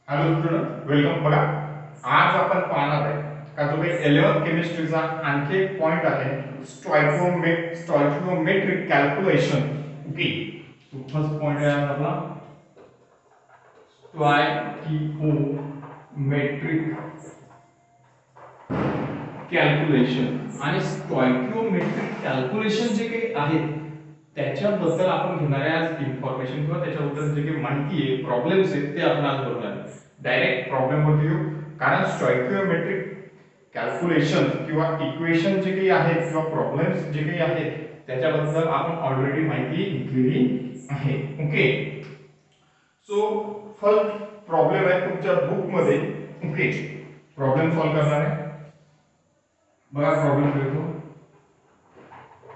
Hello student, welcome. बघा, आज आपण पाहणार आहे का जो काही 11th केमिस्ट्रीचा आणखी एक पॉइंट आहे स्टॉइकियोमेट्रिक कॅल्क्युलेशन. ओके, तो फर्स्ट पॉइंट आहे आज आपला स्टॉइकियोमेट्रिक कॅल्क्युलेशन. आणि स्टॉइकियोमेट्रिक कॅल्क्युलेशन जे काही आहेत त्याच्याबद्दल आपण घेणार आहे आज इन्फॉर्मेशन किंवा त्याच्याबद्दल जे काही माहिती आहे, प्रॉब्लेम्स आहेत ते आपण आज बघणार आहे. डायरेक्ट प्रॉब्लेम वरती येऊ, कारण स्टॉइकियोमेट्रिक कॅल्क्युलेशन किंवा इक्वेशन जे काही आहेत किंवा प्रॉब्लेम्स जे काही आहेत त्याच्याबद्दल आपण ऑलरेडी माहिती घेतलेली आहे. ओके, सो फर्स्ट प्रॉब्लेम आहे तुमच्या बुक मध्ये. ओके, प्रॉब्लेम सॉल्व करणार आहे. बघा प्रॉब्लेम लिहितो.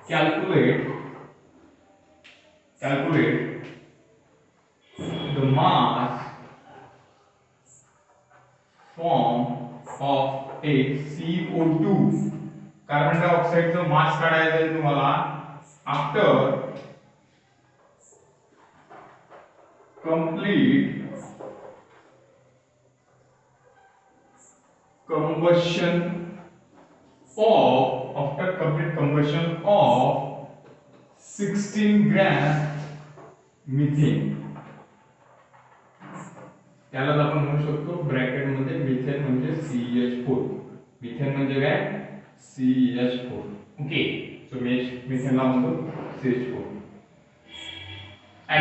Calculate the mass form of a CO2. Carbon डायऑक्साइडचं मास काढायचं आहे तुम्हाला after complete combustion of 16 gram methane. त्यालाच आपण म्हणू शकतो ब्रॅकेट मध्ये मिथेन म्हणजे CH4. मिथेन म्हणजे काय? CH4. ओके, सो मिथेनला म्हणतो CH4. at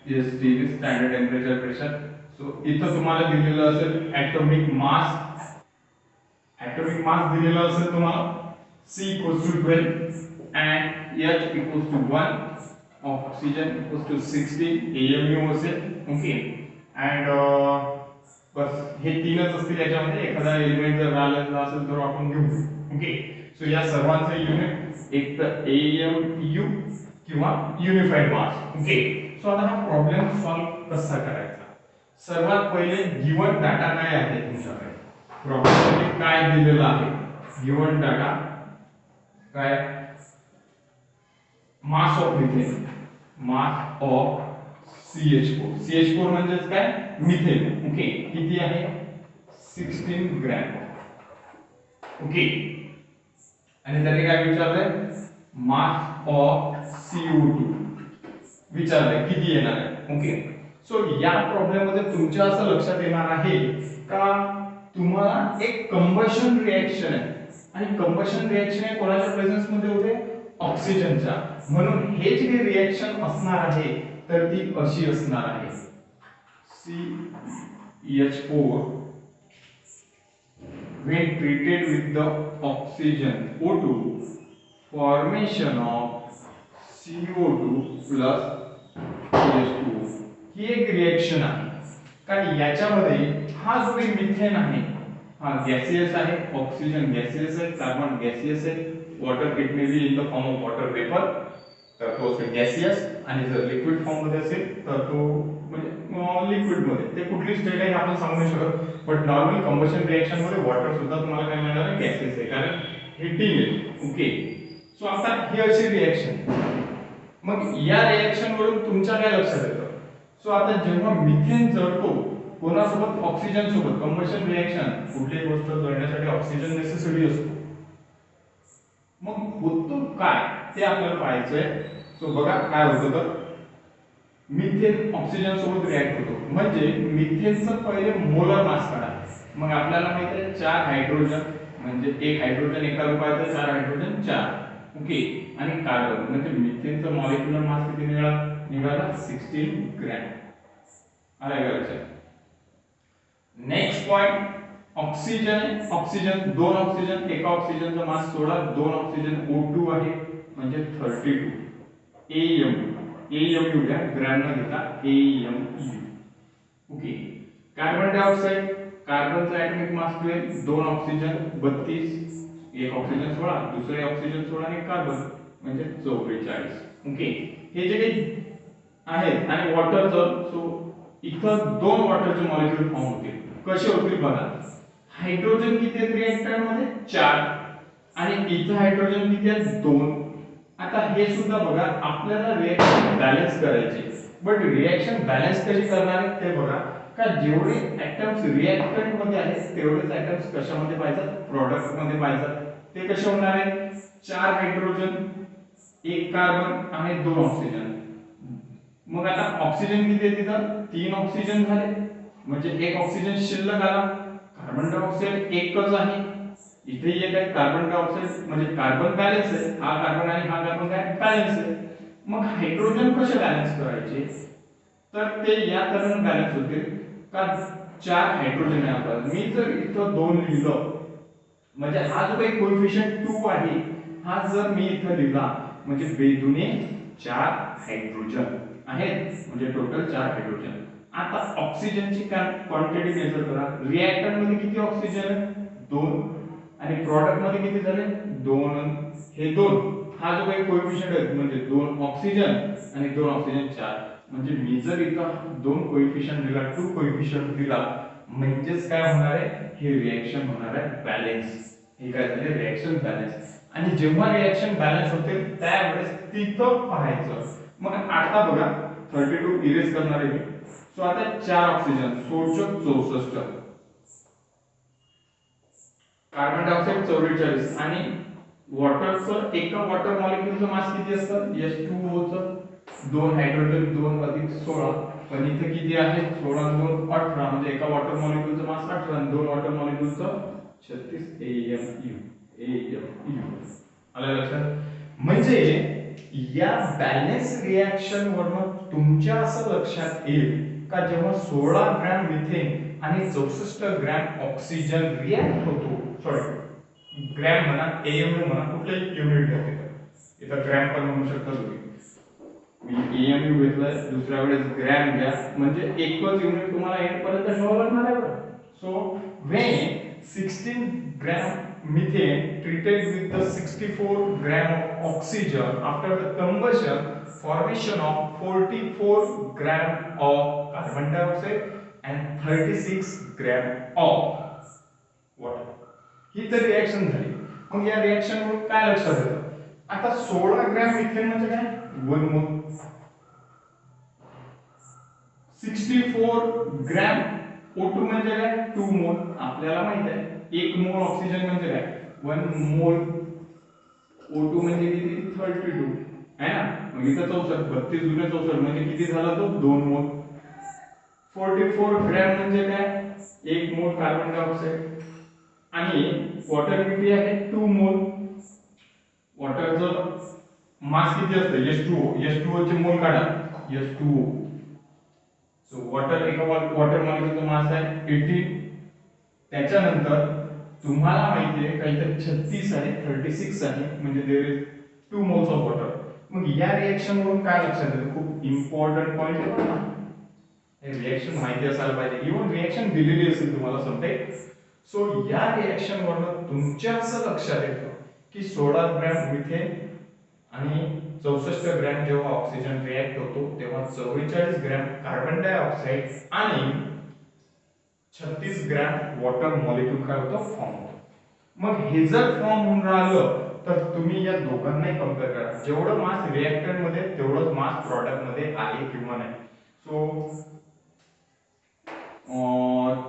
STP standard temperature pressure. So इथं तुम्हाला दिलेलं असेल ॲटॉमिक मास दिलेला असेल तुम्हाला C equals to 12 and H equals to 1, oxygen equals to 16, AMU असेल. ओके, and बस हे तीनच असतील. याच्यामध्ये एखादा एलिमेंट जर राहिलेला असेल तर आपण घेऊ. ओके, सो या सर्वांचे युनिट एक तर AMU किंवा युनिफाईड मास. ओके, सो आता हा प्रॉब्लेम सॉल्व कसा करायचा? सर्वात पहिले गिवन डाटा काय आहे तुमच्याकडे, प्रॉब्लेम मध्ये काय दिलेलं आहे. गिवन डाटा काय? Mass of methane, mass of CH4 म्हणजेच काय? मिथेन. ओके, किती आहे? 16 ग्रॅम. ओके, आणि त्यांनी काय विचारलंय? मास ऑफ CO2 विचारलंय, किती येणार आहे. ओके, सो या प्रॉब्लेम मध्ये तुमच्या असं लक्षात येणार आहे का तुम्हाला एक कंबशन रिएक्शन आहे आणि कंबशन रिएक्शन आहे कोणाच्या प्रेझेन्स मध्ये होते? ऑक्सिजनच्या. म्हणून हे जे रिएक्शन असणार आहे तर ती अशी असणार आहे. CH4 when treated with the oxygen O2, formation of CO2 plus CH2 ही एक रिएक्शन आहे. कारण याच्यामध्ये हा जो मिथेन आहे हा गॅसियस आहे, ऑक्सिजन गॅसियस आहे, कार्बन गॅसियस आहे, water it may be in the form of water vapour, तर तो असेल गॅसियस. आणि जर लिक्विड फॉर्म मध्ये असेल तर तो म्हणजे लिक्विड मध्ये. ते कुठली स्टेट आहे आपण सांगू नाही शकत, बट नॉर्मल कंबशन रिएक्शन मध्ये वॉटर सुद्धा तुम्हाला काय मिळणार आहे? गॅसियस आहे, कारण हिटिंग आहे. ओके, सो आता ही अशी रिएक्शन. मग या रिएक्शन वरून तुमच्या काय लक्षात येतं? सो आता जेव्हा मिथेन जळतो कोणासोबत? ऑक्सिजन सोबत. कंबशन रिएक्शन कुठलीही गोष्ट जळण्यासाठी ऑक्सिजन नेसेसरी असतो. मग होतो काय ते आपल्याला पाहायचंय. सो बघा काय होतं तर मिथेन ऑक्सिजन सोबत रिएक्ट होतो. म्हणजे मिथेनचं पहिले मोलर मास काढा. मग आपल्याला माहिती आहे 4 हायड्रोजन म्हणजे एक हायड्रोजन एका रूपाचं, 4 हायड्रोजन 4. ओके, आणि कार्बन म्हणजे मिथेनचं मॉलिक्युलर मास किती निघाला? 16 ग्रॅम. आलं का लक्षात? नेक्स्ट पॉइंट ऑक्सिजन दोन ऑक्सिजन, एका ऑक्सिजनचा मास 16, 2 ऑक्सिजन O2 आहे म्हणजे 32. AMU घ्या, ग्रॅम न घेता AMU. ओके, कार्बन डायऑक्साइड, कार्बनचा ऍटॉमिक मास 12, 2 ऑक्सिजन 32, एक ऑक्सिजन 16, दुसरे ऑक्सिजन 16 आणि कार्बन म्हणजे 44. ओके, हे जे काही आहेत. आणि वॉटरचं, सो इथं 2 वॉटरचे मॉलिक्यूल फॉर्म होतील. कसे होतील बघा. हायड्रोजन किती आहेत रिएक्टर मध्ये? 4, आणि इथं हायड्रोजन किती आहेत? 2. आता हे सुद्धा बघा, आपल्याला रिएक्शन बॅलन्स करायची. बट रिएक्शन बॅलन्स कशी करणार आहे ते बघा. का जेवढे ऍटम्स रिएक्टंट मध्ये आहेत तेवढेच ऍटम्स कशामध्ये पाहिजेत, प्रोडक्ट मध्ये पाहिजेत. ते कसे होणार आहे, 4 हायड्रोजन, 1 कार्बन आणि 2 ऑक्सिजन. मग आता ऑक्सिजन किती आहे तिथं, 3 ऑक्सिजन झाले, म्हणजे 1 ऑक्सिजन शिल्लक आला. कार्बन डायऑक्साइड एकच आहे, इथे एक आहे कार्बन डायऑक्साइड, म्हणजे कार्बन बॅलन्स आहे, हा कार्बन आणि हा कार्बन काय बॅलन्स आहे. मग हायड्रोजन कसे बॅलन्स करायचे, तर ते या तऱ्हेने बॅलन्स होते का 4 हायड्रोजन आहे आपल्याला. मी जर इथं 2 लिहिलं, म्हणजे हा जो काही कोएफिशियंट 2 आहे हा जर मी इथं लिहिला, म्हणजे बेदुने 4 हायड्रोजन आहेत, म्हणजे टोटल 4 हायड्रोजन. आता ऑक्सिजनची क्वांटिटी मेजर करा. रिएक्टंट मध्ये किती ऑक्सिजन आहे, 2, आणि प्रोडक्ट मध्ये किती झाले, 2. हे 2 हा जो काही कोएफिशियंट आहे, म्हणजे 2 ऑक्सिजन आणि 2 ऑक्सिजन 4, म्हणजे मी जर इथं 2 कोएफिशियंट दिला, 2 कोएफिशियंट दिला, म्हणजेच काय होणार आहे, हे रिएक्शन होणार आहे बॅलन्स. हे काय झाले, रिएक्शन बॅलन्स. आणि जेव्हा रिएक्शन बॅलन्स होते त्यावेळेस तिथं पाहायचं. मग आता बघा 32 इरेज करणार आहे मी. सो आता 4 ऑक्सिजन 64, कार्बन डायऑक्साइड 44, आणि वॉटरचं एका वॉटर मॉलिक्यूलचं मास किती असतं, H2O चं 2 हायड्रोजन 2 अधिक 16, पण इथे किती आहे, 16 आणि 2 18, म्हणजे एका वॉटर मॉलिक्यूलचं मास 18 आणि 2 वॉटर मॉलिक्यूलचं 36 AMU. आलं लक्षात. म्हणजे या बॅलन्स रिएक्शन वरून तुमच्या असं लक्षात येईल का जेव्हा 16 ग्रॅम मिथेन आणि 64 ग्रॅम ऑक्सिजन रिएक्ट होतो, सॉरी ग्रॅम म्हणा, एएमयू म्हणा, कुठलंही युनिट घ्या, इथं ग्रॅम पण म्हणू शकता तुम्ही. मी एएमयू घेतलंय, दुसऱ्या वेळेस ग्रॅम घ्या, म्हणजे एकच युनिट तुम्हाला एंड पर्यंत ठेवावं लागणार आहे बरं. So when 16 gram methane treated with the 64 gram of oxygen after the combustion, formation of 44 gram of carbon dioxide and 36 gram of water. ही तर रिएक्शन झाली. मग या रिएक्शन वरून काय लक्षात येतं, आता 16 ग्रॅम मिथेन म्हणजे काय, 1 मोल. 64 ग्रॅम O2 म्हणजे काय, 2 मोल. आपल्याला माहित आहे 1 मोल ऑक्सिजन म्हणजे काय, 1 मोल. O2 म्हणजे किती, 32 आहे ना. मग इथं 64, 32 गुणिले 64 म्हणजे किती झाला तो, 2 मोल. 44 ग्रॅम म्हणजे काय, 1 मोल कार्बन डायऑक्साइड, आणि वॉटर किती आहे, 2 मोल. वॉटरचं मास किती असतं, H2O चे मोल काढा, H2O. सो वॉटर एका वॉटर मॉलिक्यूलचं मास आहे 18. त्याच्यानंतर तुम्हाला माहिती आहे काहीतरी 36 आहे, 36 आहे, म्हणजे there is 2 moles of water. मग या रिएक्शन वरून काय लक्षात येतं, खूप इम्पॉर्टंट पॉइंट आहे ना, हे रिएक्शन माहिती असायला पाहिजे. इव्हन रिएक्शन दिलेली असेल तुम्हाला समजेल. सो या रिएक्शन वरून तुमच्या असं लक्षात येतं की 16 ग्रॅम मिथेन आणि 64 ग्रॅम जेव्हा ऑक्सिजन रिएक्ट होतो तेव्हा 44 ग्रॅम कार्बन डायऑक्साइड आणि 36 ग्रॅम वॉटर मॉलिक्यूल काय होतं, फॉर्म होतो. मग हे जर फॉर्म होऊन राहिलं तर तुम्ही या दोघांनाही कंपेअर करा, जेवढं मास रिएक्टंट मध्ये तेवढंच मास प्रॉडक्ट मध्ये आहे किंवा नाही. सो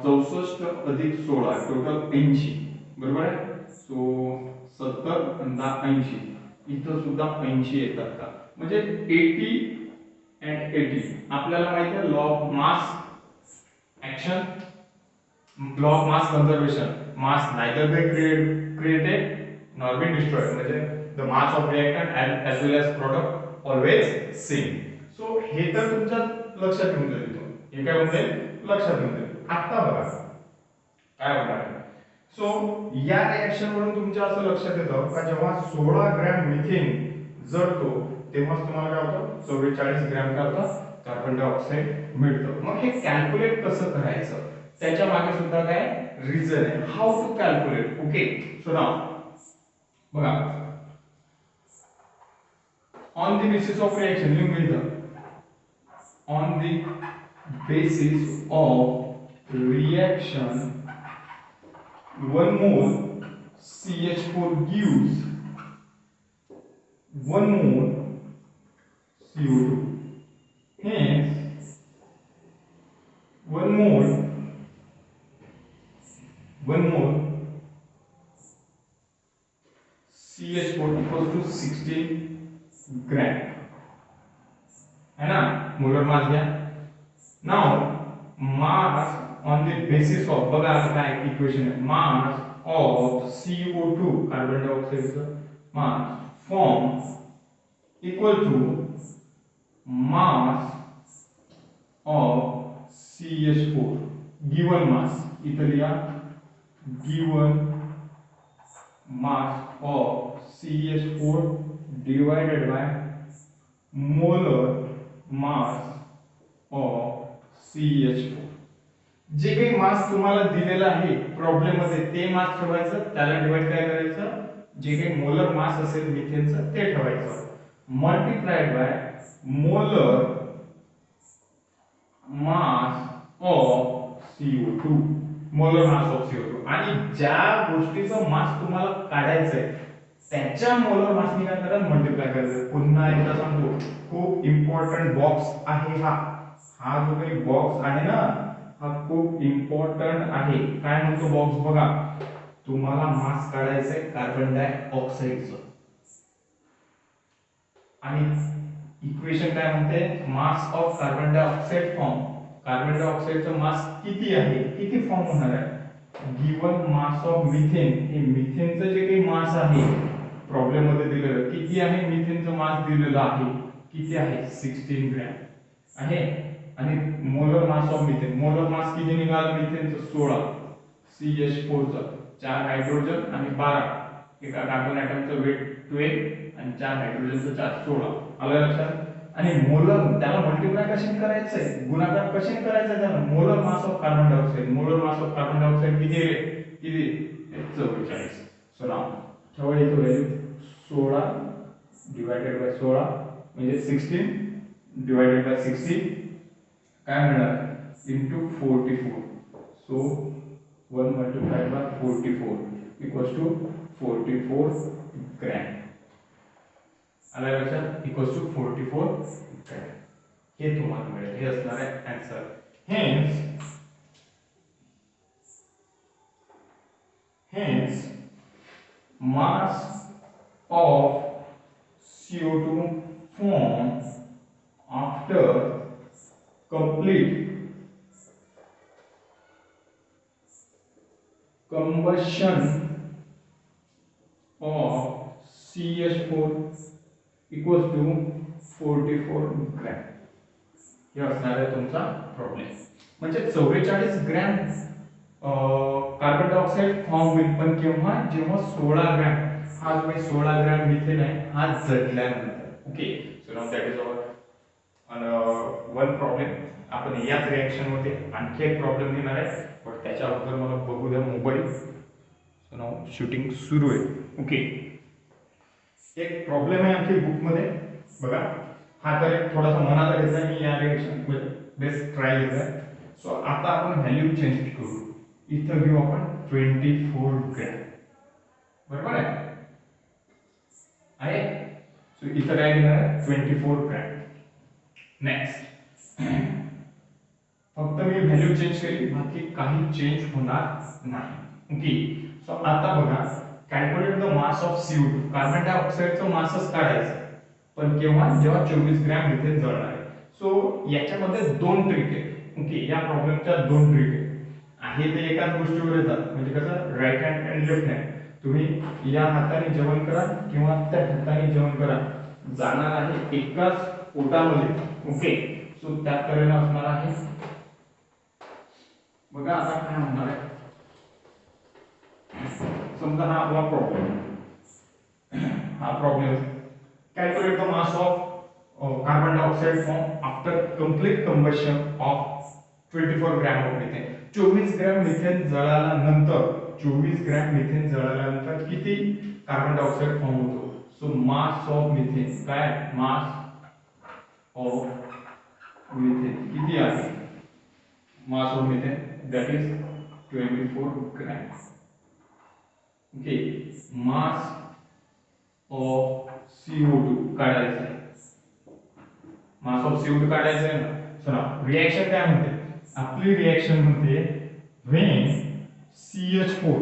64 अधिक 16 टोटल 80, बरोबर आहे. सो 70 आणि 80, इथं सुद्धा 80 येतात का, म्हणजे 80 and 80. आपल्याला माहिती आहे law of mass action, law of mass conservation, mass neither be created nor be destroyed, म्हणजे the mass of reactant as well as product always same. So हे तर तुमच्या लक्षात येऊन जाईल, हे काय होते लक्षात येऊन जाईल. आता बघा काय होणार आहे. सो या रिएक्शन वरून तुमच्या असं लक्षात येतं का जेव्हा 16 ग्रॅम मिथेन जळतो तेव्हा तुम्हाला काय होतं, 44 ग्रॅम काय होतं, कार्बन डायऑक्साइड मिळतं. मग हे कॅल्क्युलेट कसं करायचं त्याच्या मागे सुद्धा काय रिझन आहे, how to calculate. Okay, so now बघा, on the basis of reaction लिहून घ्यायचं, on the basis of reaction 1 mole CH4 gives 1 mole CO2. Hence 1 mole CH4 equals to 16 gram है ना, मोलर मास घ्या. Now mass on the basis of, बघा आता काय equation आहे, मास ऑफ CO2 कार्बन डायऑक्साइडचं mass form equal to mass of CH4 given mass, इथं लिहा given mass of CH4 divided by molar mass of CH4. जे काही मास तुम्हाला दिलेला आहे प्रॉब्लेम मध्ये ते मास ठेवायचं, त्याला डिवाइड काय करायचं, जे काही मोलर मास असेल मिथेनचं ते ठेवायचं, multiplied by molar mass of CO2, molar mass of CO2. आणि ज्या गोष्टीचं मास तुम्हाला काढायचंय त्याच्या मोलर मासनी काय करा, मल्टिप्लाय करायचं. पुन्हा एकदा सांगतो, खूप इम्पॉर्टंट बॉक्स आहे हा जो काही बॉक्स आहे ना, हा खूप इम्पॉर्टंट आहे. काय म्हणतो बॉक्स बघा, तुम्हाला मास काढायचंय कार्बन डायऑक्साइडचं आणि इक्वेशन काय म्हणते, mass of carbon dioxide form, carbon डायऑक्साइडचं मास किती आहे, किती फॉर्म होणार आहे, गिवन मास ऑफ मिथेन, हे मिथेनचं जे काही मास आहे प्रॉब्लेम मध्ये दिलेलं किती आहे, मिथेनचं मास दिलेलं आहे किती आहे 16 ग्रॅम आहे. आणि molar mass of methane, molar mass किती निघालं मिथेनचं 16, CH4 चं 4 हायड्रोजन आणि 12, एका कार्बन ॲटमचं वेट 12 आणि 4 हायड्रोजनचं 4, 16 आलं लक्षात. आणि मोलर त्याला मल्टिप्लाय कशाने करायचंय, गुणाकार कशाने करायचंय त्याला, molar mass of carbon dioxide, molar mass of carbon dioxide किती आहे, किती 44. सो नाव ठेवा इथं व्हॅल्यू 16 डिवाइडेड बाय 16 म्हणजे 16 डिवाइडेड बाय 60 काय मिळणार into 44. So 1 multiplied by 44 equals to 44 gram. आला लक्षात, इक्वल्स टू 44 ग्रॅम. हे तुम्हाला मिळेल, हे असणार आहे answer. Hence mass of CO2 formed after complete combustion of CH4 equals to 44 gram. हे असणार आहे तुमचा प्रॉब्लेम. म्हणजे 44 ग्रॅम कार्बन डायऑक्साइड फॉर्म होईल, पण केव्हा, जेव्हा 16 ग्रॅम, हा जो 16 ग्रॅम मिथेन आहे हा जळल्यानंतर. Okay, so now that is our one problem. आपण याच रिएक्शन मध्ये आणखी एक प्रॉब्लेम घेणार आहे, पण त्याच्या अगोदर मला बघू द्या मोबाईल. सो नाउ शूटिंग सुरू आहे. ओके, एक प्रॉब्लेम आहे आणखी बुक मध्ये बघा. हा तर एक थोडासा मनात घेतला मी या रिएक्शन बेस्ट ट्राय घेतला. सो आता आपण व्हॅल्यू चेंज करू. इथं घेऊ आपण 24 ग्रॅम, बरोबर आहे. सो इथं काय घेणार आहे 24 ग्रॅम. नेक्स्ट फक्त मी व्हॅल्यू चेंज केली, बाकी काही चेंज होणार नाही. ओके, सो आता बघा, calculate the mass of CO2, carbon डायऑक्साइडचं मासच काढायचं, पण केव्हा, जेव्हा 24 ग्रॅम मिथेन जळणार आहे. सो याच्यामध्ये दोन ट्रिक आहेत. ओके, या प्रॉब्लेमच्या दोन ट्रिक आहे ते एकाच गोष्टीवर येतात, म्हणजे कसं राईट हँड आणि लेफ्ट हँड. तुम्ही या हाताने जेवण करा किंवा त्या हाताने जेवण करा, जाणार आहे एकाच पोटामध्ये. ओके, सो त्या तऱ्हेने असणार आहे. बघा आता काय होणार आहे, समजा हा आपला प्रॉब्लेम, हा problem calculate the mass of carbon dioxide form after complete combustion of 24 gram of methane. 24 gram methane जळाल्यानंतर, 24 ग्रॅम मिथेन जळाल्यानंतर किती कार्बन डायऑक्साइड फॉर्म होतो. सो मास ऑफ मिथेन काय, मास ऑफ मिथेन किती आहे, mass of methane that is 24 gram. Okay, mass of CO2 काढायचं आहे, mass of CO2 काढायचं आहे ना. सो ना रिएक्शन काय म्हणते, आपली रिएक्शन म्हणते when CH4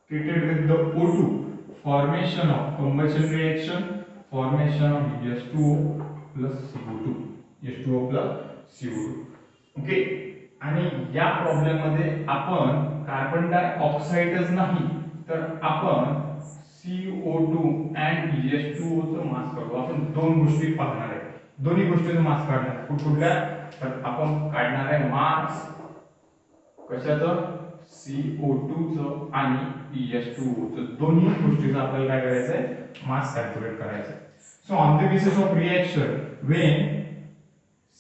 treated with the O2 formation of combustion reaction formation of H2O plus CO2 H2O plus CO2 okay आणि या प्रॉब्लेम मध्ये आपण कार्बन डायऑक्साइडच नाही तर आपण CO2 and H2O चं मास काढू आपण दोन गोष्टी पाहणार आहे दोन्ही गोष्टींचं मास काढणार कुठल्या तर आपण काढणार आहे मास कशाचं CO2 चं आणि H2O चं दोन्ही गोष्टींचं आपल्याला काय करायचं आहे मास कॅल्क्युलेट करायचं आहे so on the basis of reaction when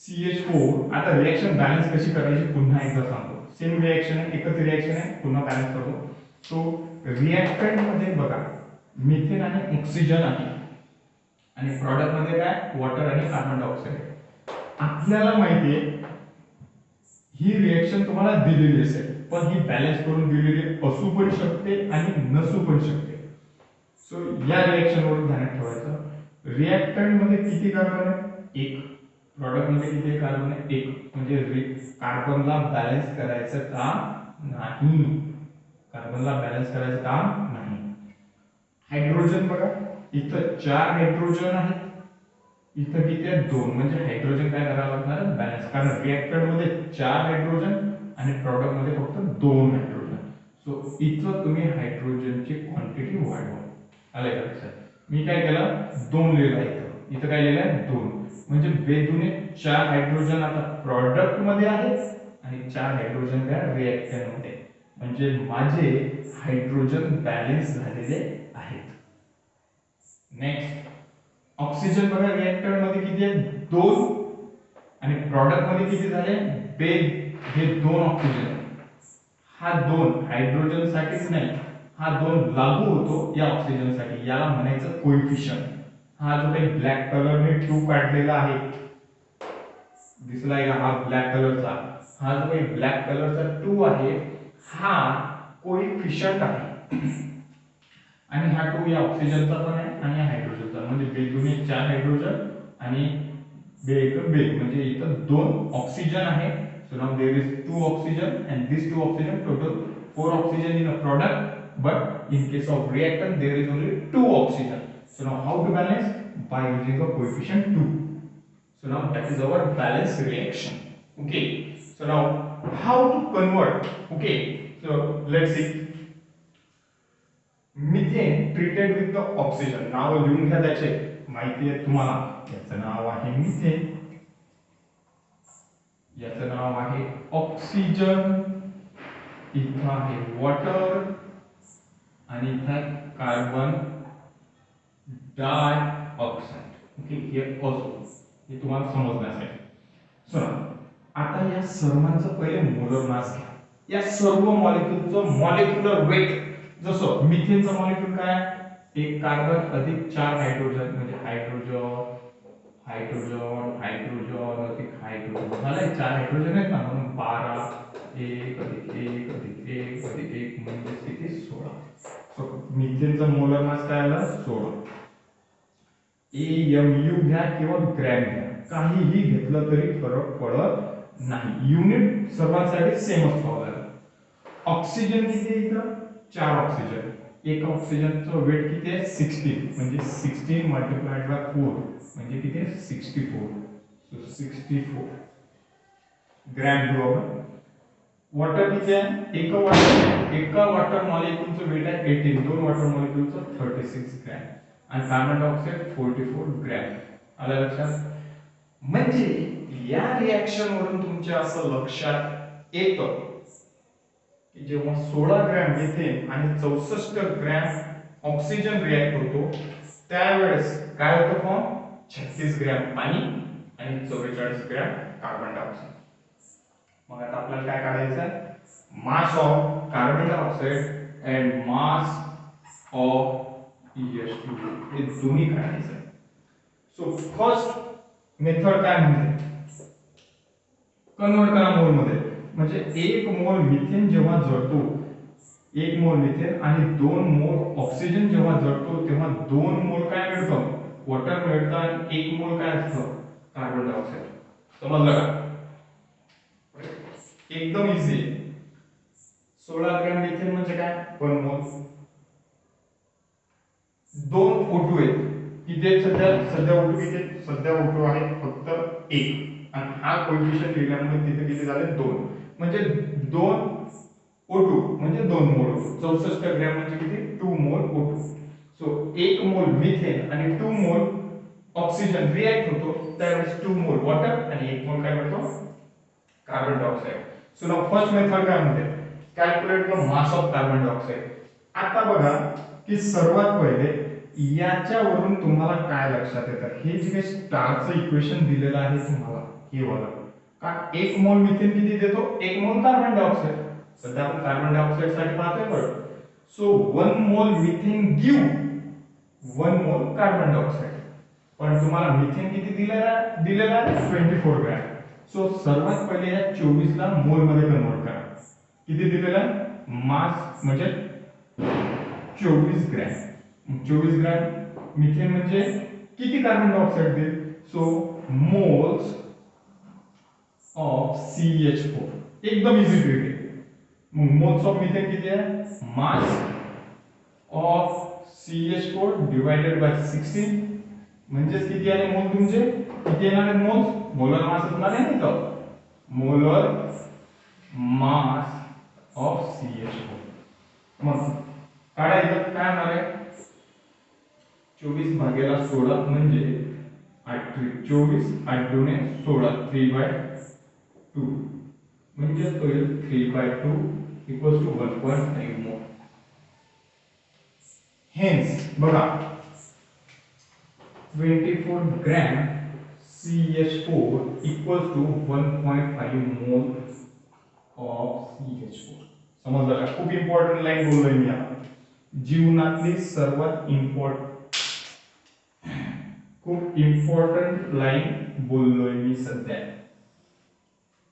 CH4 आता रिएक्शन बॅलन्स कशी करायची पुन्हा एकदा सांगतो सेम रिएक्शन आहे एकच रिएक्शन आहे पुन्हा बॅलन्स करतो सो रिएक्टंट मध्ये बघा मिथेन आणि ऑक्सिजन आहे आणि प्रॉडक्ट मध्ये काय वॉटर आणि कार्बन डायऑक्साइड आपल्याला माहिती आहे ही रिएक्शन तुम्हाला दिलेली असेल पण ही बॅलन्स करून दिलेली असू पण शकते आणि नसू पण शकते सो या रिएक्शन वरून ध्यानात ठेवायचं रिएक्टंट मध्ये किती कार्बन आहे एक प्रॉडक्ट मध्ये किती कार्बन आहे एक म्हणजे कार्बनला बॅलन्स करायचं काम नाही कार्बनला बॅलन्स करायचं काम नाही हायड्रोजन बघा इथं 4 हायड्रोजन आहेत इथं किती आहेत 2 म्हणजे हायड्रोजन काय करावं लागणार बॅलन्स कारण रिएक्टर मध्ये 4 हायड्रोजन आणि प्रॉडक्ट मध्ये फक्त 2 हायड्रोजन सो इथं तुम्ही हायड्रोजनची क्वांटिटी वाढवा आले का लक्षात मी काय केलं 2 लिहिलं इथं इथं काय लिहिलंय 2 म्हणजे बेदुने 4 हायड्रोजन आता प्रॉडक्ट मध्ये आहेत आणि 4 हायड्रोजन काय रिएक्टर मध्ये म्हणजे माझे हायड्रोजन बॅलन्स झालेले आहेत नेक्स्ट ऑक्सिजन बघा रिएक्टर मध्ये किती आहेत 2 आणि प्रॉडक्ट मध्ये किती झाले हे 2 ऑक्सिजन हा 2 हायड्रोजन साठीच नाही हा 2 लागू होतो या ऑक्सिजन साठी याला म्हणायचं कोएफिशिएंट हा जो काही ब्लॅक कलरने 2 काढलेला आहे दिसलाय का हा ब्लॅक कलरचा हा जो काही ब्लॅक कलरचा 2 आहे हा कोएफिशिएंट आहे आणि हा 2 या ऑक्सिजनचा पण आहे आणि या हायड्रोजनचा म्हणजे बेदुने 4 हायड्रोजन आणि बेग म्हणजे इथं 2 ऑक्सिजन आहे so now there is 2 oxygen and this 2 oxygen total 4 oxygen in a product but in case of reactant there is only 2 oxygen so now how to balance by using a coefficient 2 so now that is our balance reaction okay so now how to convert okay so let's see methane treated with the oxygen नाव लिहून घ्या त्याचे माहिती आहे तुम्हाला याचं नाव आहे methane याचं नाव आहे ऑक्सिजन इथं आहे वॉटर आणि इथं carbon dioxide okay here also हे तुम्हाला समजण्यासाठी सो आता या सर्वांचं पहिले मोलर मास घ्या या सर्व मॉलिक्यूलचं मॉलिक्युलर वेट जसं मिथेनचं मॉलिक्यूल काय एक कार्बन अधिक 4 हायड्रोजन म्हणजे हायड्रोजन हायड्रोजन हायड्रोजन अधिक हायड्रोजन झाले 4 हायड्रोजन आहेत ना म्हणून 12 1 अधिक 1 अधिक 1 अधिक 1 म्हणजे किती 16 सो मिथेनचं मोलर मास काय आला 16 AMU घ्या किंवा ग्रॅम घ्या काहीही घेतलं तरी फरक पडत नाही युनिट सर्वांसाठी सेमच ठेवावं लागेल ऑक्सिजन किती आहे इथं 4 ऑक्सिजन एक ऑक्सिजनचं वेट किती आहे 16 म्हणजे 16 मल्टिप्लाइड बाय 4 म्हणजे किती आहे 64 सो 64 ग्रॅम घेऊ आपण वॉटर किती आहे एका वॉटर मॉलिक्यूलचं वेट आहे 18 दोन वॉटर मॉलिक्यूलचं 36 ग्रॅम आणि कार्बन डायऑक्साइड 44 ग्रॅम आलं लक्षात म्हणजे या रिएक्शन वरून तुमच्या असं लक्षात येतं की जेव्हा 16 ग्रॅम मिथेन आणि 64 ग्रॅम ऑक्सिजन रिएक्ट होतो त्यावेळेस काय होतं फॉर्म 36 ग्रॅम पाणी आणि 44 ग्रॅम कार्बन डायऑक्साइड मग आता आपल्याला काय काढायचं आहे mass of carbon dioxide and mass of EH2 हे दोन्ही काढायचं सो फर्स्ट मेथड काय म्हणते कन्वर्ट करा मोल मध्ये म्हणजे 1 मोल मिथेन जेव्हा जळतो 1 मोल मिथेन आणि 2 मोल ऑक्सिजन जेव्हा जळतो तेव्हा 2 मोल काय मिळतं वॉटर मिळतं आणि 1 मोल काय असतं कार्बन डायऑक्साइड समजलं का एकदम इझी आहे. 16 ग्रॅम मिथेन म्हणजे काय 1 मोल. 2 O2 आहेत. किती आहेत सध्या O2 किती आहेत? सध्या O2 आहे फक्त 1 आणि हा कोएफिशियंट लिहिल्यामुळे तिथे किती झाले 2 म्हणजे 2 O2 म्हणजे 2 मोल O2. 64 ग्रॅम म्हणजे किती 2 मोल O2. सो 1 मोल मिथेन आणि 2 मोल ऑक्सिजन रिएक्ट होतो त्यावेळेस 2 मोल वॉटर आणि 1 मोल काय करतो carbon dioxide. So now first method काय म्हणते calculate the mass of carbon dioxide. आता बघा की सर्वात पहिले याच्यावरून तुम्हाला काय लक्षात येतं हे जे काही स्टारचं इक्वेशन दिलेलं आहे तुम्हाला हे वाला का 1 मोल मिथेन किती देतो 1 मोल कार्बन डायऑक्साइड. सध्या आपण कार्बन डायऑक्साइड साठी पाहतोय बरं. सो 1 मोल methane give 1 mole carbon dioxide. पण तुम्हाला मिथेन किती दिलेला आहे 24 ग्रॅम. सो सर्वात पहिले या 24 ला मोल मध्ये कन्वर्ट करा. किती दिलेला आहे मास म्हणजे 24 ग्रॅम. 24 ग्रॅम मिथेन म्हणजे किती कार्बन डायऑक्साइड देईल. सो मोल्स ऑफ CH4 एकदम इझी ट्रिक आहे. मग मोल्स ऑफ मिथेन किती आहे mass of CH4 divided by 16 म्हणजे किती आले मोल तुमचे किती येणार आहेत मोल्स मोलर मास असणार आहे ना मोलर मास ऑफ CH4. मग काढायचं काय होणार आहे 24 भागेला 16 म्हणजे 24 8 दुने 16 3/2 म्हणजे तो येईल 3/2 इक्वल्स टू 1.5 मोल. हेन्स बघा 24 gram CH4 equals to 1.5 mole of CH4. समजलं का खूप इम्पॉर्टंट लाईन बोललोय मी आता जीवनातली सर्वात खूप इम्पॉर्टंट लाईन बोललोय मी सध्या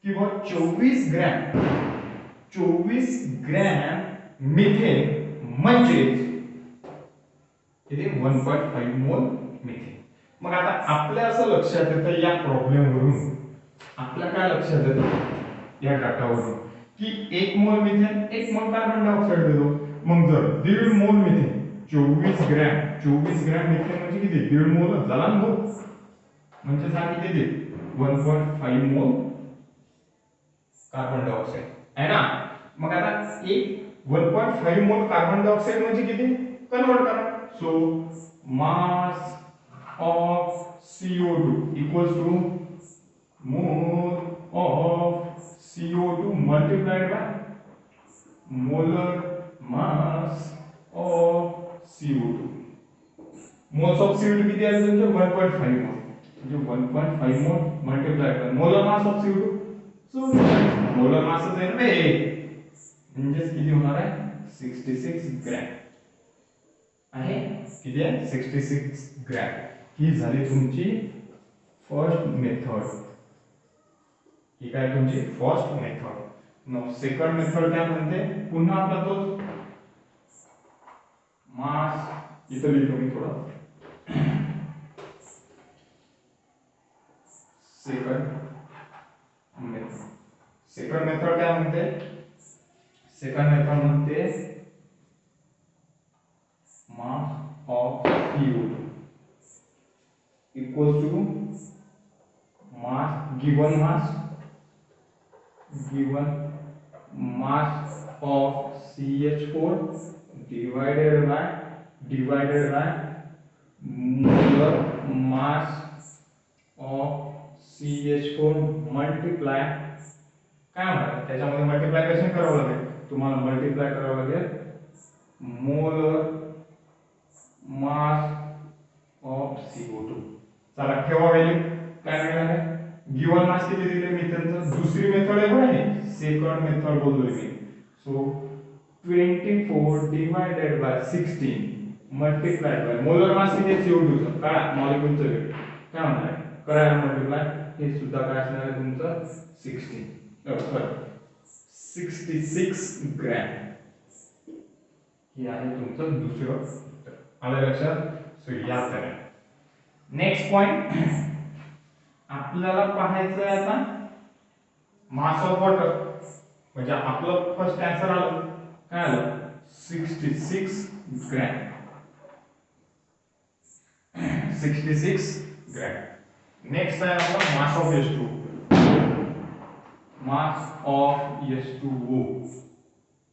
की बघ 24 ग्रॅम मिथेन म्हणजे किती 1.5 मोल मिथेन. मग आता आपल्या असं लक्षात येतं या प्रॉब्लेम वरून आपल्या काय लक्षात येतं या डाटावरून की 1 मोल मिथेन 1 मोल कार्बन डायऑक्साइड देतो. मग जर 1.5 मोल मिथेन 24 ग्रॅम मिथेन म्हणजे किती 1.5 मोल झाला ना भाऊ म्हणजे सांग किती देईल 1.5 मोल कार्बन डायऑक्साइड आहे ना. मग आता एक 1.5 मोल कार्बन डायऑक्साइड म्हणजे किती कन्वर्ट करा. So mass of CO2 equals to mole of CO2 multiplied by molar mass of CO2. moles of CO2 किती आले तुमचे 1.5 मोल म्हणजे 1.5 मोल multiply by molar mass of CO2. So molar mass आहे ना बे म्हणजे किती होणार आहे 66 ग्रॅम आहे. किती आहे 66 ग्रॅम. ही झाली तुमची फर्स्ट मेथड. ही काय तुमची फर्स्ट मेथड. मग सेकंड मेथड काय म्हणते पुन्हा आपला तोच मास इथं लिहितो मी थोडं सेकंड मेथड काय म्हणते सेकंड मेथड म्हणते mass of CO2 equals to given mass of CH4 divided by molar mass of CH4 multiply काय होणार त्याच्यामध्ये मल्टिप्लाय कसे करावं लागेल तुम्हाला मल्टिप्लाय करावं लागेल मोलर मास ऑफ CO2. चला ठेवा व्हॅल्यू काय मिळणार आहे गिवन मास किती दिले मिथेनचं. दुसरी मेथड आहे बघा सेकंड मेथड बोलतोय मी. So 24 divided by 16 multiplied by molar mass किती CO2 चा काय मॉलिक्यूलचं वेट काय होणार आहे करा मल्टिप्लाय हे सुद्धा काय असणार आहे तुमचं 66 ग्रॅम. हे आहे तुमचं दुसरं उत्तर. आलं लक्षात. सो या करा. नेक्स्ट पॉइंट आपल्याला पाहायचं आहे आता मास ऑफ वॉटर. म्हणजे आपलं फर्स्ट आन्सर आलं काय आलं 66 ग्रॅम 66 ग्रॅम नेक्स्ट आहे आपला mass of H2O mass of H2O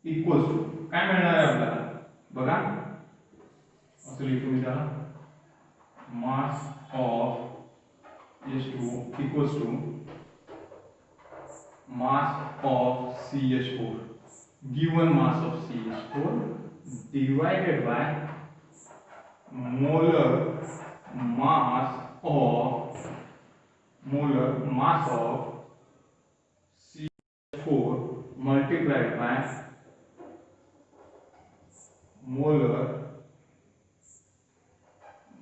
equals to काय मिळणार आहे आपल्याला बघा असं लिहितो मी त्याला mass of H2O equals to mass of CH4 given mass of CH4 divided by molar mass of CH4 multiplied by molar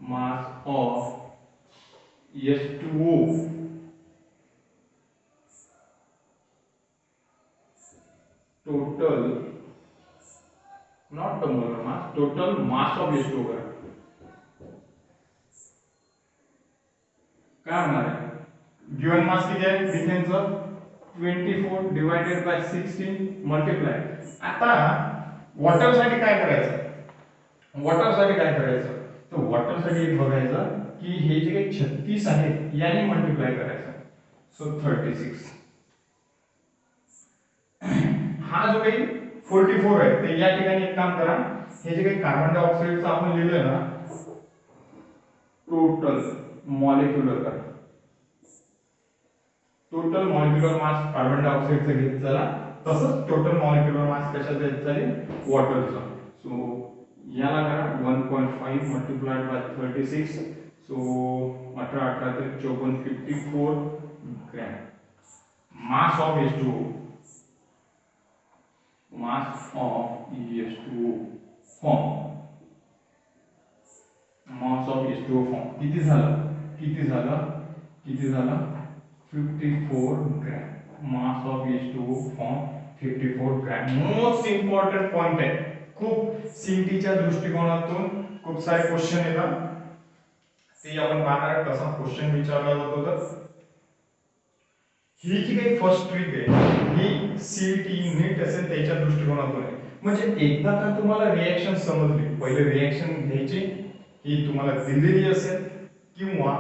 mass of H2O total not the molar mass total mass of H2O करा काय होणार आहे given mass किती आहे मिथेनचं 24 divided by 16 multiply आता water साठी काय करायचं तर वॉटर साठी एक बघायचं की हे जे काही 36 आहेत याने मल्टिप्लाय करायचं सो 36 हा जो काही 44 आहे ते या ठिकाणी एक काम करा हे जे काही कार्बन डायऑक्साइडचं आपण लिहिलंय ना टोटल मॉलिक्युलर करा टोटल मॉलिक्युलर मास कार्बन डायऑक्साइडचं घेत चला तसंच टोटल मॉलिक्युलर मास कशाचं घेत चालेल वॉटरचा सो याला करा 1.5 मल्टिप्लाइड बाय 36 सो 18 ते 54 54 gram mass of H2O mass of H2O form mass of H2O form किती झालं 54 gram mass of H2O form 54 gram most important point आहे खूप सीईटीच्या दृष्टिकोनातून खूप सारे क्वेश्चन येतात ते आपण पाहणार कसा क्वेश्चन विचारला जातो तर ही जी काही फर्स्ट ट्रिक आहे ही सीईटी नीट असेल त्याच्या दृष्टिकोनातून आहे म्हणजे एकदा का तुम्हाला रिएक्शन समजली पहिले रिएक्शन घ्यायची ही तुम्हाला दिलेली असेल किंवा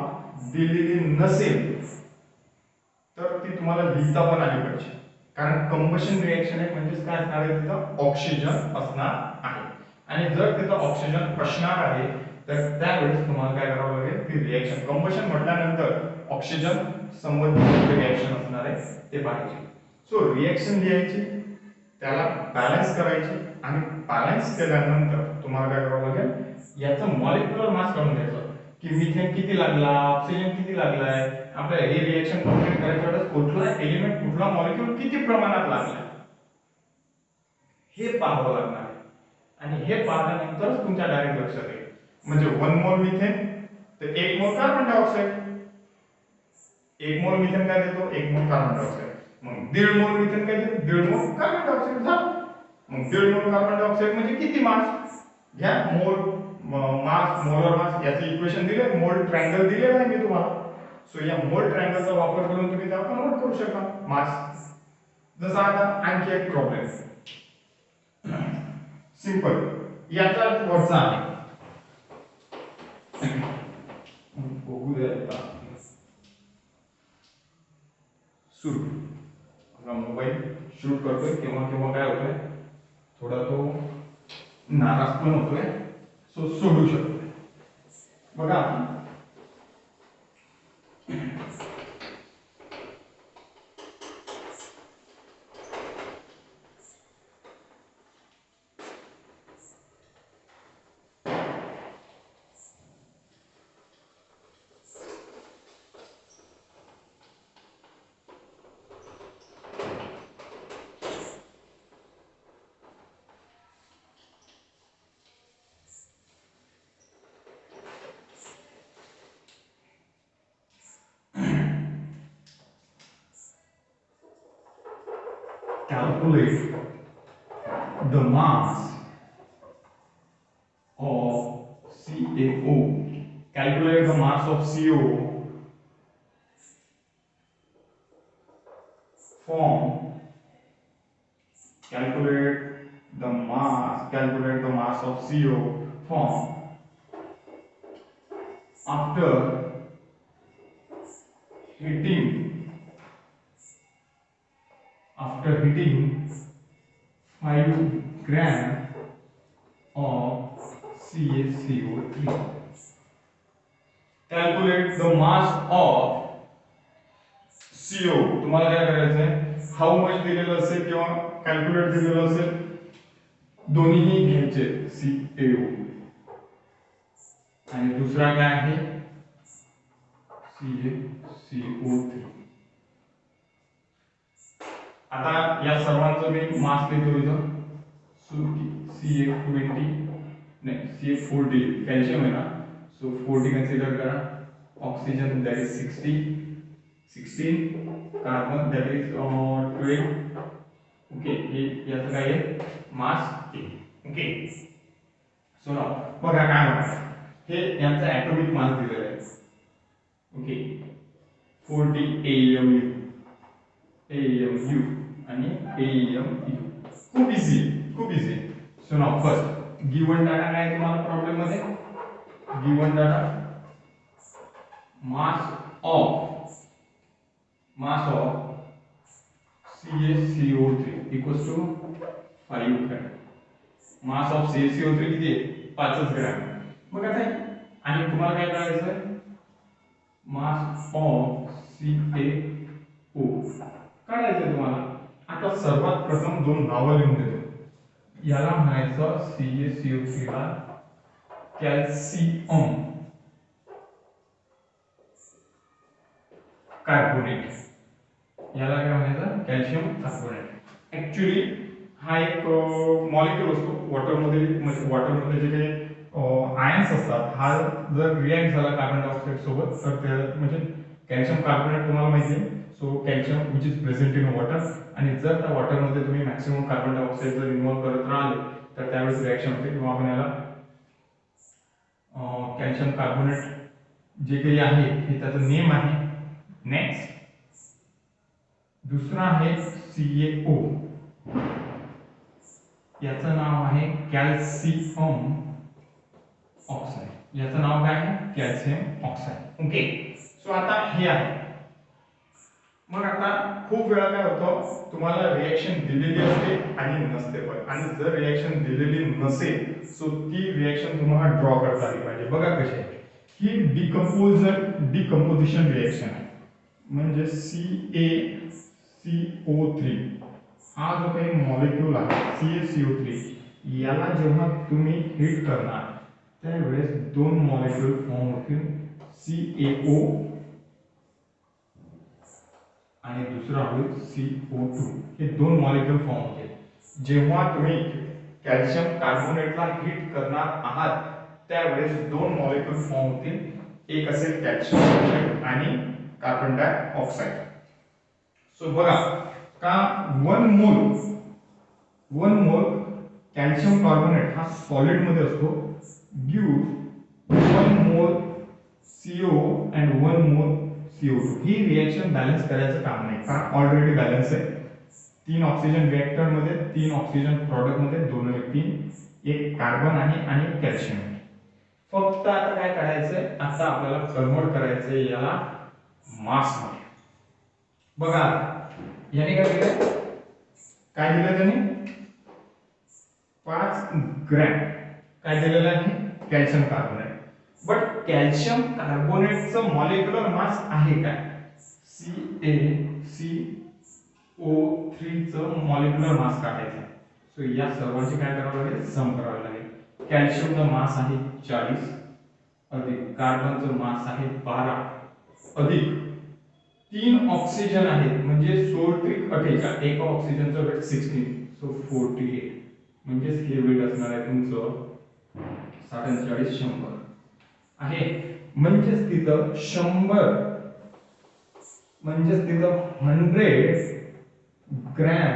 दिलेली नसेल तर ती तुम्हाला लिहिता पण आली पाहिजे कारण कंबशन रिएक्शन आहे म्हणजे काय असणार आहे तिथं ऑक्सिजन असणार आहे आणि जर तिथं ऑक्सिजन असणार आहे तर त्यावेळेस तुम्हाला काय करावं लागेल ती रिएक्शन कंबशन म्हटल्यानंतर ऑक्सिजन संबंधित रिएक्शन असणार आहे ते पाहिजे सो रिएक्शन लिहायची त्याला बॅलन्स करायची आणि बॅलन्स केल्यानंतर तुम्हाला काय करावं लागेल याचं मॉलिक्युलर मास काढून घ्यायचं की मिथेन किती लागला ऑक्सिजन किती लागलाय आपल्याला हे रिएक्शन कंप्लीट करायच्या वेळेस कुठला एलिमेंट कुठला मॉलिक्यूल किती प्रमाणात लागलाय हे पाहावं लागणार आहे आणि हे पाहिल्यानंतरच तुमच्या डायरेक्ट लक्षात येईल म्हणजे 1 मोल मिथेन तर 1 मोल कार्बन डायऑक्साइड 1 मोल मिथेन काय देतो 1 मोल कार्बन डायऑक्साइड मग 1.5 मोल मिथेन काय देतो 1.5 मोल कार्बन डायऑक्साइड झालं मग 1.5 मोल कार्बन डायऑक्साइड म्हणजे किती मास घ्या मोल मास मोलर मास याचे इक्वेशन दिले मोल ट्रायंगल दिलेला आहे मी तुम्हाला सो या मोल ट्रायंगलचा वापर करून तुम्ही त्याला कन्वर्ट करू शकता मास जसा आता आणखी एक प्रॉब्लेम सिंपल याचा वरचा आहे बघू द्या सुरू आपला मोबाईल शूट करतोय केव्हा केव्हा काय होतोय थोडा तो नाराज पण होतोय सो सोडू शकतोय बघा calculate the mass of CaO. Calculate the mass of CO from calculate the mass of CO from after hitting 5 gram of CaCO3. Calculate the mass of CO. तुम्हाला काय करायचं आहे, हाऊ मच दिलेलं असेल किंवा कॅल्क्युलेट दिलेलं असेल, दोन्हीही घ्यायचे CaO आणि दुसरा काय आहे CaCO3. आता या सर्वांचं मी मास लिहितो इथं. CA20 नाही CA40 कॅल्शियम आहे ना, सो 40 कन्सिडर करा. Oxygen that is 16 carbon that is 12. Okay, हे याचं काय आहे मास के. ओके, सो नाउ बघा काय होणार, हे यांचा ॲटॉमिक मास दिलेला आहे. ओके, 40 AMU आणि AMU. खूप easy. So now first given data काय तुम्हाला प्रॉब्लेम मध्ये, given data mass of CaCO3 equals to 5 gram. mass of CaCO3 किती आहे 5 ग्रॅम. मग आता आणि तुम्हाला काय करायचं, mass of CaO काढायचं तुम्हाला. आता सर्वात प्रथम दोन नावं लिहून देतो. याला म्हणायचं CaCO3 ला कॅल्शियम कार्बोनेट. याला काय म्हणायचं कॅल्शियम कार्बोनेट. ऍक्च्युली हा एक मॉलिक्यूल असतो वॉटरमध्ये, म्हणजे वॉटरमध्ये जे काही आयन्स असतात, हा जर रिॲक्ट झाला कार्बन डायऑक्साईड सोबत तर ते म्हणजे कॅल्शियम कार्बोनेट तुम्हाला माहिती आहे. So calcium which is present in water, आणि जर त्या वॉटरमध्ये तुम्ही मॅक्सिमम कार्बन डायऑक्साईड जर इन्व्हॉल्व करत राहिले तर त्यावेळेस रिॲक्शन होते, किंवा आपण याला कॅल्शियम कार्बोनेट जे काही आहे हे त्याचं नेम आहे. नेक्स्ट दुसरा आहे CaO, याचं नाव आहे कॅल्शियम ऑक्साइड. याचं नाव काय आहे कॅल्शियम ऑक्साइड. ओके, सो आता हे आहे. मग आता खूप वेळा काय होतं, तुम्हाला रिएक्शन दिलेली असते आणि नसते पण, आणि जर रिएक्शन दिलेली नसेल सो ती रिएक्शन तुम्हाला ड्रॉ करता आली पाहिजे. बघा कशी आहे ही, डिकम्पोजिशन रिएक्शन आहे. म्हणजे CaCO3 हा जो काही मॉलिक्यूल आहे CaCO3, याला जेव्हा तुम्ही हिट करणार त्यावेळेस दोन मॉलिक्यूल फॉर्म होतील, CaO आणि दुसरा होईल CO2. हे दोन मॉलिक्यूल फॉर्म होतील. जेव्हा तुम्ही कॅल्शियम कार्बोनेटला हिट करणार आहात त्यावेळेस दोन मॉलिक्यूल फॉर्म होतील. एक असेल कॅल्शियम ऑक्साइड आणि कार्बन डायऑक्साइड. सो बघा का 1 मोल कॅल्शियम कार्बोनेट हा सॉलिड मध्ये असतो, गिव्ह 1 मोल CO अँड 1 मोल CO2. ही रिएक्शन बॅलन्स करायचं काम नाही, कारण ऑलरेडी बॅलन्स आहे. 3 ऑक्सिजन रिएक्टर मध्ये, 3 ऑक्सिजन प्रॉडक्ट मध्ये, 2 व्यक्ती, एक कार्बन आहे आणि कॅल्शियम. फक्त आता काय करायचंय, आता आपल्याला कन्वर्ट करायचंय याला मास मध्ये. बघा याने काय दिलं, त्याने 5 ग्रॅम काय दिलेलं आहे कॅल्शियम कार्बोनेट. बट कॅल्शियम कार्बोनेटचं मॉलिक्युलर मास आहे काय, CaCO3 चं मॉलिक्युलर मास काढायचा. सो या सर्वांची काय करावं लागेल, सम करावं लागेल. कॅल्शियमचं मास आहे 40 अधिक कार्बनचं मास आहे 12 अधिक 3 ऑक्सिजन आहेत म्हणजे 16 एका ऑक्सिजनचं वेट 16, सो 48. म्हणजेच हे वेट असणार आहे तुमचं 47 100 आहे. म्हणजेच तिथं 100 म्हणजेच तिथं 100 ग्रॅम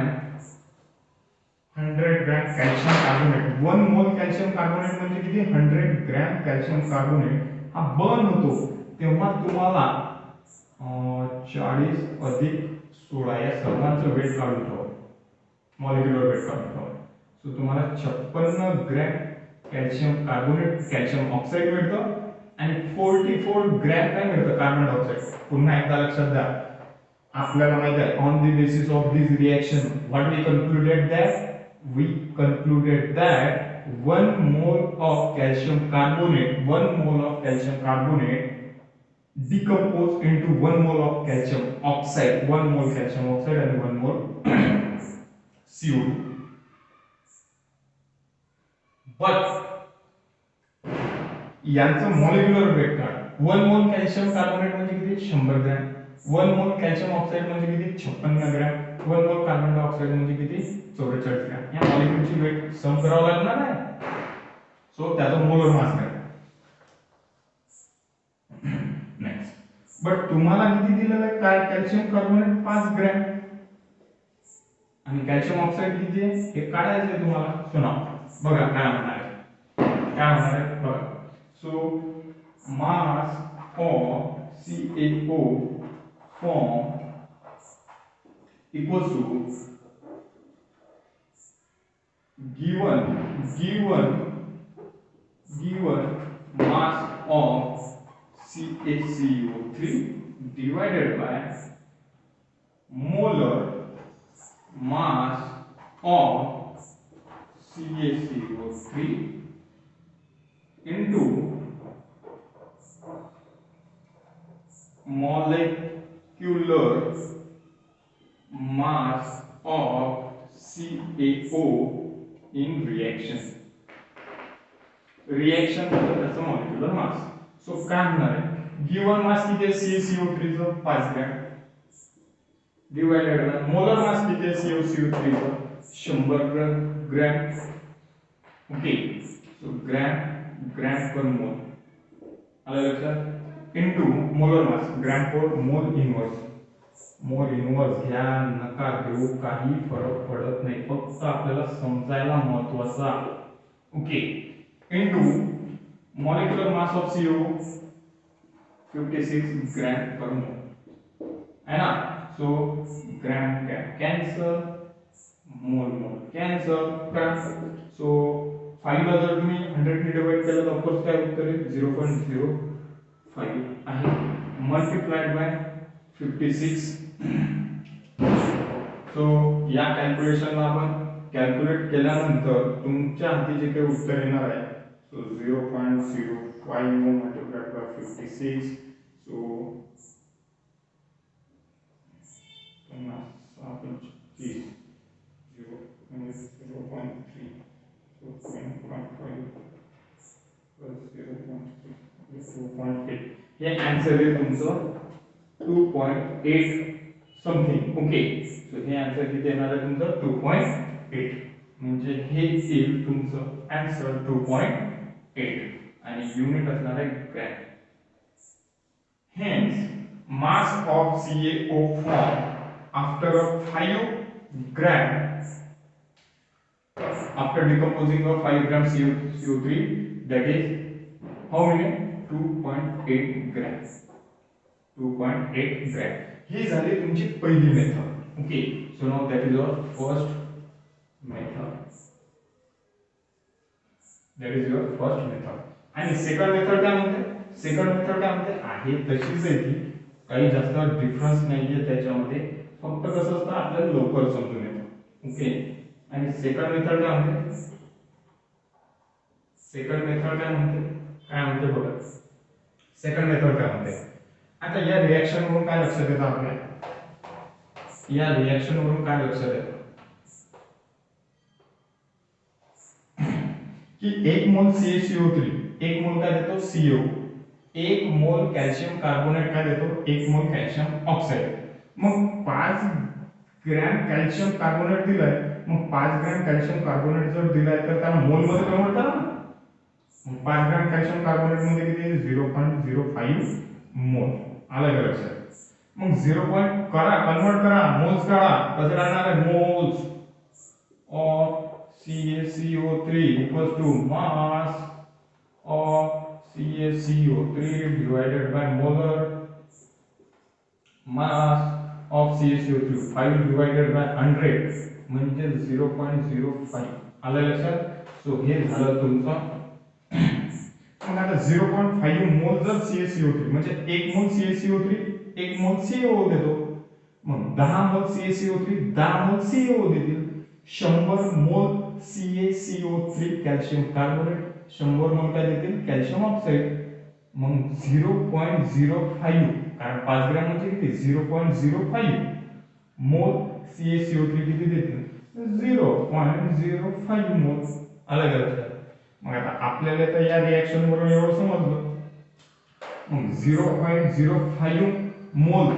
कॅल्शियम कार्बोनेट. 1 मोल कॅल्शियम कार्बोनेट म्हणजे किती, 100 ग्रॅम कॅल्शियम कार्बोनेट हा बर्न होतो. तेव्हा तुम्हाला 40 अधिक 16 या सर्वांचं वेट काढून ठेवा. मॉलिक्युलर वेट काढून ठेवा. सो तुम्हाला 56 gram calcium carbonate calcium oxide मिळतं आणि 44 ग्रॅम काय मिळतं कार्बन डायऑक्साईड. पुन्हा एकदा लक्षात द्या, आपल्याला माहिती आहे on the basis of this reaction what we concluded that 1 mole of calcium carbonate decompose into 1 mole of calcium oxide, 1 mole calcium oxide and 1 mole CO2. But यांचं मॉलिक्युलर वेट काढ. 1 मोल कॅल्शियम कार्बोनेट म्हणजे किती 100 gram, 1 मोल calcium oxide म्हणजे किती 56 gram, 1 mole carbon dioxide म्हणजे किती 44 ग्रॅम. या मॉलिक्युलची वेट सम करावं लागणार आहे. सो त्याचा मोलर मास काय. नेक्स्ट, बट तुम्हाला किती दिलेलं आहे काय कॅल्शियम कार्बोनेट 5 ग्रॅम आणि कॅल्शियम ऑक्साईड किती आहे हे काढायचं आहे तुम्हाला. सुना बघा काय म्हणणार आहे बघा. So mass of CaO form equals to given mass of CaCO3 divided by molar mass of CaCO3 into molecular mass of CaO in reaction. Reaction म्हणजे त्याचा मॉलिक्युलर मास. सो काय होणार आहे गिवन मास किती आहे CaCO3 चा 5 gram divided by molar mass किती आहे CaCO3 चा 100 gram. Okay, so gram per मोल आलं लक्षात into molar mass gram per mole inverse घ्या नका घेऊ काही फरक पडत नाही, फक्त आपल्याला समजायला महत्त्वाचा. Okay, into molecular mass of CO 56 gram per मोल है ना. सो ग्रॅम कॅन्सल, मोल कॅन्सल करा. सो 5 ला जर तुम्ही 100 ने डिवाइड केलं तर ऑफकोर्स काय उत्तर येईल 0.05 आहे मल्टिप्लाइड बाय 56. सो या कॅल्क्युलेशनला आपण कॅल्क्युलेट केल्यानंतर तुमच्या हाती जे काही उत्तर येणार आहे सो 0.05 मल्टिप्लाइड बाय 56. सो आपण 0.3 so 0.5 plus 0.3 हे आन्सर आहे तुमचं 2.8 समथिंग. ओके, सो हे आन्सर किती येणार आहे तुमचं 2.8 म्हणजे हे येईल तुमचं आन्सर 2.8 आणि युनिट असणार आहे gram. Hence mass of CaO formed after 5 gram after decomposing of 5 gram CO3 that is how many 2.8 grams 2.8 gram. ही झाली तुमची पहिली method. Okay, so now that is your first method. आणि सेकंड मेथड काय म्हणते आहे तशीच आहे ती, काही जास्त डिफरन्स नाहीये त्याच्यामध्ये, फक्त कसं असतं आपल्याला लवकर समजून येतं. ओके, आणि सेकंड मेथड काय म्हणते बघा. सेकंड मेथड काय म्हणते आता या रिएक्शन वरून काय लक्षात येतं आपल्या की 1 मोल CaCO3 1 मोल काय देतो CO, 1 मोल कॅल्शियम कार्बोनेट काय देतो 1 मोल कॅल्शियम ऑक्साईड. मग 5 ग्रॅम कॅल्शियम कार्बोनेट दिलाय, मग 5 ग्रॅम कॅल्शियम कार्बोनेट जर दिलाय तर त्याला मोल मध्ये कन्वर्ट करा ना. मग 5 ग्रॅम कॅल्शियम कार्बोनेट मध्ये किती 0.05 मोल. आलं का लक्षात. मग 0. कन्वर्ट करा मोल्स काढा, कसं राहणार आहे moles of CaCO3 equals to mass of CaCO3 divided by molar mass of CaCO3 5 divided by 100 म्हणजे 0.05 आलं लक्षात. सो हे झालं तुमचं. मग आता 0.5 मोल जर CaCO3 म्हणजे 1 मोल CaCO3 1 मोल CO देतो. मग 10 मोल CaCO3 10 मोल CO देतील. 100 मोल CaCO3 कॅल्शियम कार्बोनेट 100 मोल काय देतील कॅल्शियम ऑक्साईड. मग 0.05 कारण 5 ग्रॅम म्हणजे किती 0.05 मोल CaCO3 किती देतील 0.05 मोल आलं का लक्षात. मग आता आपल्याला तर या रिएक्शन वरून एवढं समजलं. मग 0.05 मोल